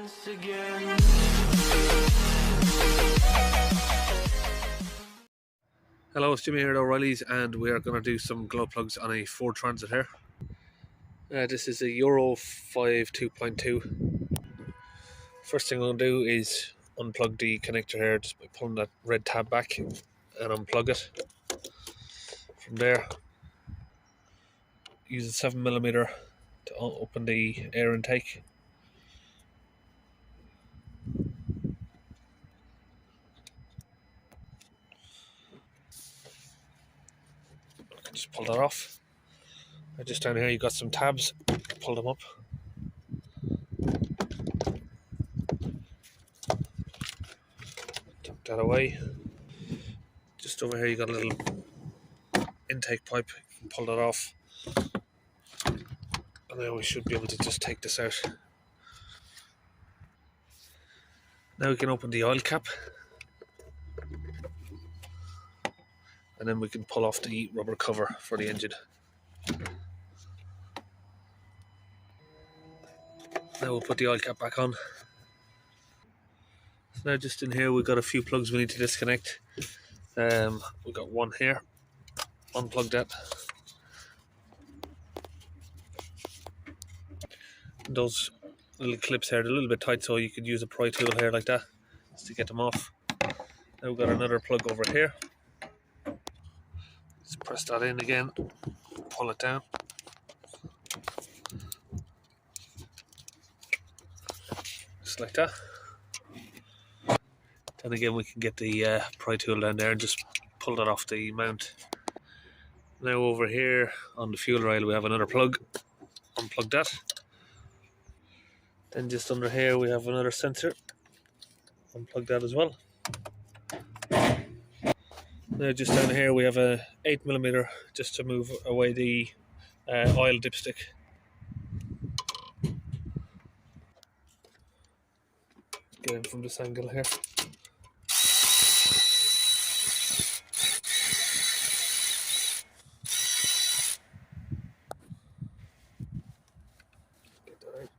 Hello, it's Jimmy here at O'Reilly's, and we are going to do some glow plugs on a Ford Transit here. This is a Euro 5 2.2. First thing I'm going to do is unplug the connector here just by pulling that red tab back and unplug it. From there, use a 7mm to open the air intake. Just pull that off. Just down here you got some tabs, pull them up. Tuck that away. Just over here you got a little intake pipe, you can pull that off. And now we should be able to just take this out. Now we can open the oil cap. And then we can pull off the rubber cover for the engine. Now we'll put the oil cap back on. So now just in here we've got a few plugs we need to disconnect. We've got one here. Unplug that. Those little clips here, they're a little bit tight, so you could use a pry tool here like that just to get them off. Now we've got another plug over here. Just press that in again, pull it down. Just like that. Then again we can get the pry tool down there and just pull that off the mount. Now over here on the fuel rail we have another plug. Unplug that. Then just under here we have another sensor. Unplug that as well. Now just down here we have a 8mm just to move away the oil dipstick. Get in from this angle here. Get that out.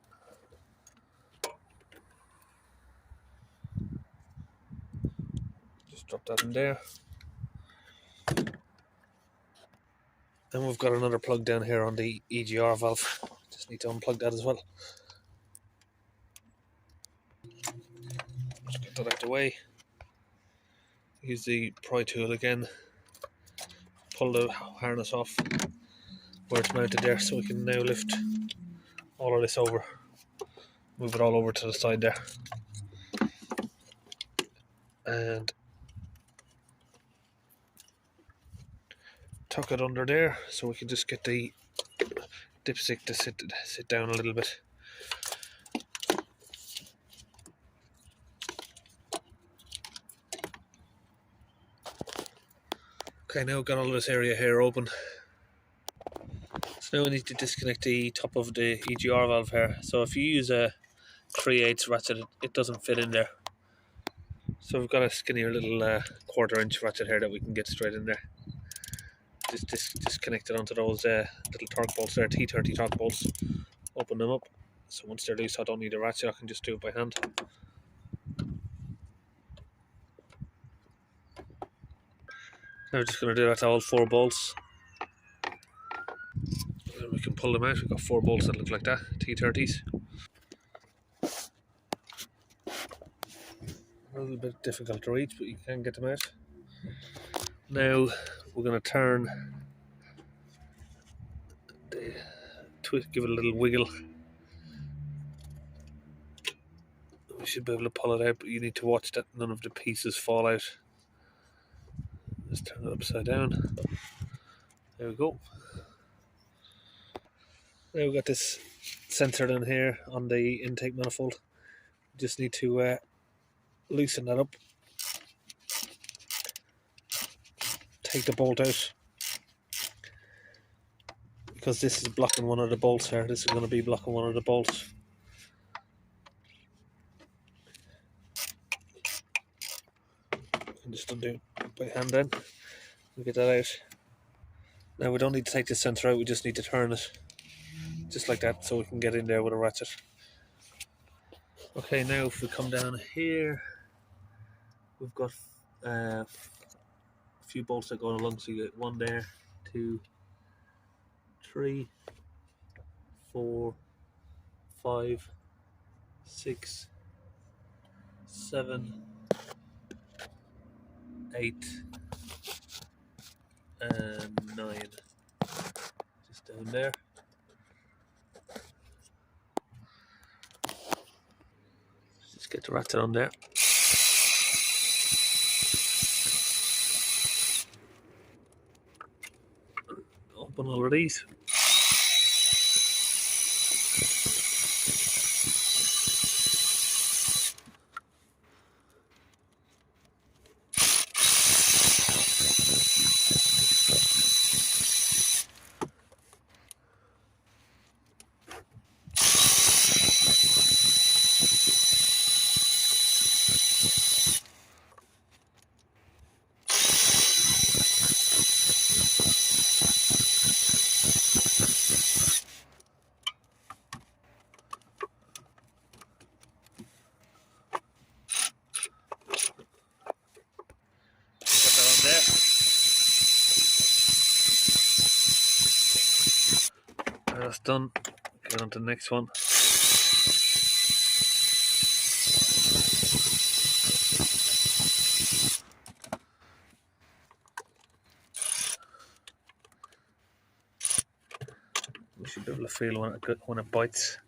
Just drop that in there. Then we've got another plug down here on the EGR valve. Just need to unplug that as well. Just get that out of the way. Use the pry tool again. Pull the harness off where it's mounted there, so we can now lift all of this over. Move it all over to the side there. And tuck it under there so we can just get the dipstick to sit down a little bit. Okay, now we've got all this area here open. So now we need to disconnect the top of the EGR valve here. So if you use a 3/8 ratchet, it doesn't fit in there. So we've got a skinnier little 1/4 inch ratchet here that we can get straight in there. Just disconnect it onto those little torque bolts there, T30 torque bolts. Open them up. So once they're loose, I don't need a ratchet, I can just do it by hand. Now we're just going to do that to all 4 bolts. And we can pull them out. We've got 4 bolts that look like that, T30s. A little bit difficult to reach, but you can get them out. Now we're going to turn, give it a little wiggle. We should be able to pull it out, but you need to watch that none of the pieces fall out. Just turn it upside down. There we go. Now we've got this sensor in here on the intake manifold. We just need to loosen that up. Take the bolt out. Because this is blocking one of the bolts here. This is going to be blocking one of the bolts. And just undo it by hand then. We'll get that out. Now we don't need to take this sensor out, we just need to turn it. Just like that, so we can get in there with a ratchet. Okay, now if we come down here, we've got a few bolts that go along, so you get 1 there, 2, 3, 4, 5, 6, 7, 8, and 9. Just down there. Just get the ratchet on there. Open all of these. That's done. Get on to the next one. We should be able to feel when it bites.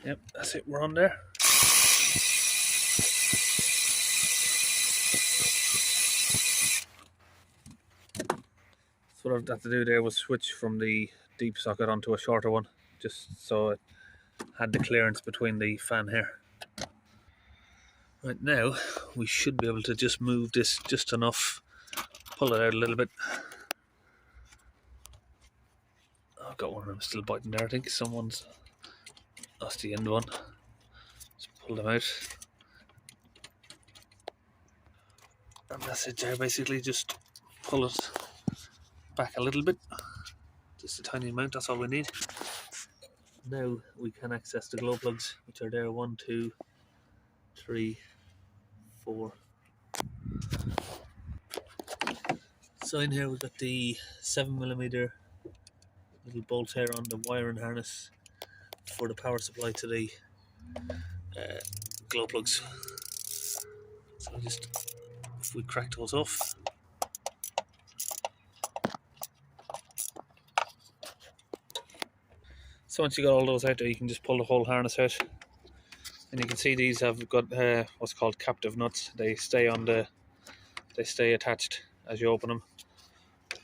Yep, that's it, we're on there. So what I've had to do there was switch from the deep socket onto a shorter one, just so it had the clearance between the fan here. Right, now we should be able to just move this just enough, pull it out a little bit. I've got one of them still biting there, I think. Someone's lost the end one. Just pull them out. And that's it there, basically. Just pull it back a little bit. Just a tiny amount, that's all we need. Now we can access the glow plugs, which are there 1, 2, 3, 4. So in here we've got the 7mm little bolt here on the wiring harness for the power supply to the glow plugs. So just, if we crack those off, so once you got all those out there, you can just pull the whole harness out, and you can see these have got what's called captive nuts. They stay attached as you open them.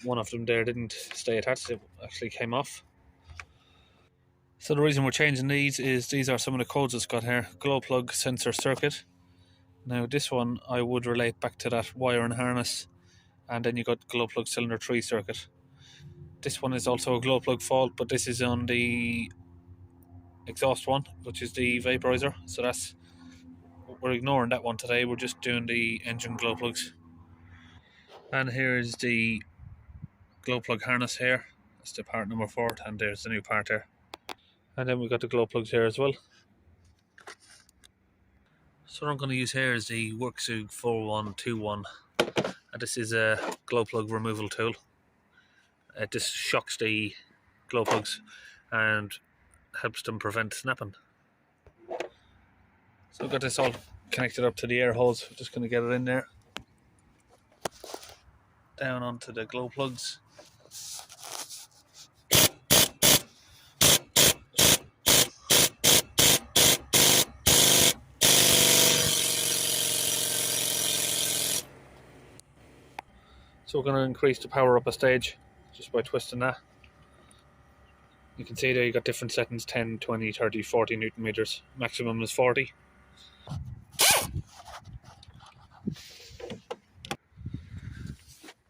One of them there didn't stay attached, it actually came off. So the reason we're changing these is these are some of the codes it's got here. Glow plug sensor circuit. Now this one I would relate back to that wire and harness, and then you got glow plug cylinder 3 circuit. This one is also a glow plug fault, but this is on the exhaust one, which is the vaporizer. So we're ignoring that one today. We're just doing the engine glow plugs. And here is the glow plug harness here. That's the part number 4, and there's the new part there. And then we've got the glow plugs here as well. So what I'm going to use here is the Worksug 4121, and this is a glow plug removal tool. It just shocks the glow plugs and helps them prevent snapping. So I've got this all connected up to the air hose. I'm just going to get it in there, down onto the glow plugs. So we're going to increase the power up a stage just by twisting that. You can see there you got different settings: 10, 20, 30, 40 Newton meters. Maximum is 40.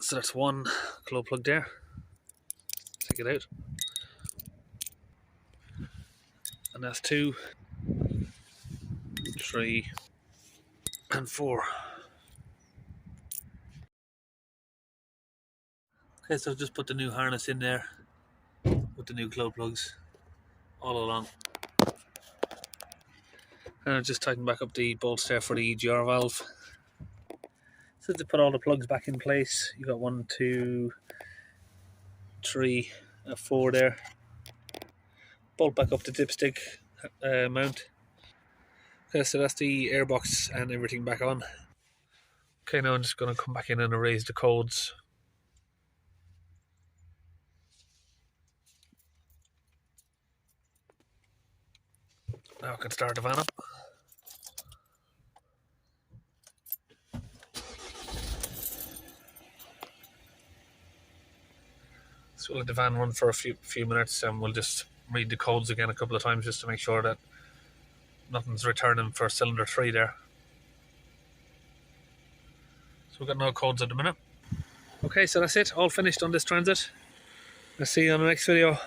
So that's one glow plug there. Take it out. and that's 2, 3 and 4. Okay, so I've just put the new harness in there with the new glow plugs all along. And I've just tightened back up the bolts there for the EGR valve. So to put all the plugs back in place, you got 1, 2, 3, 4 there. Bolt back up the dipstick mount. Okay, so that's the airbox and everything back on. Okay, now I'm just going to come back in and erase the codes. Now I can start the van up. So we'll let the van run for a few minutes, and we'll just read the codes again a couple of times just to make sure that nothing's returning for cylinder 3 there. So we've got no codes at the minute. Okay, so that's it, all finished on this Transit. I'll see you on the next video.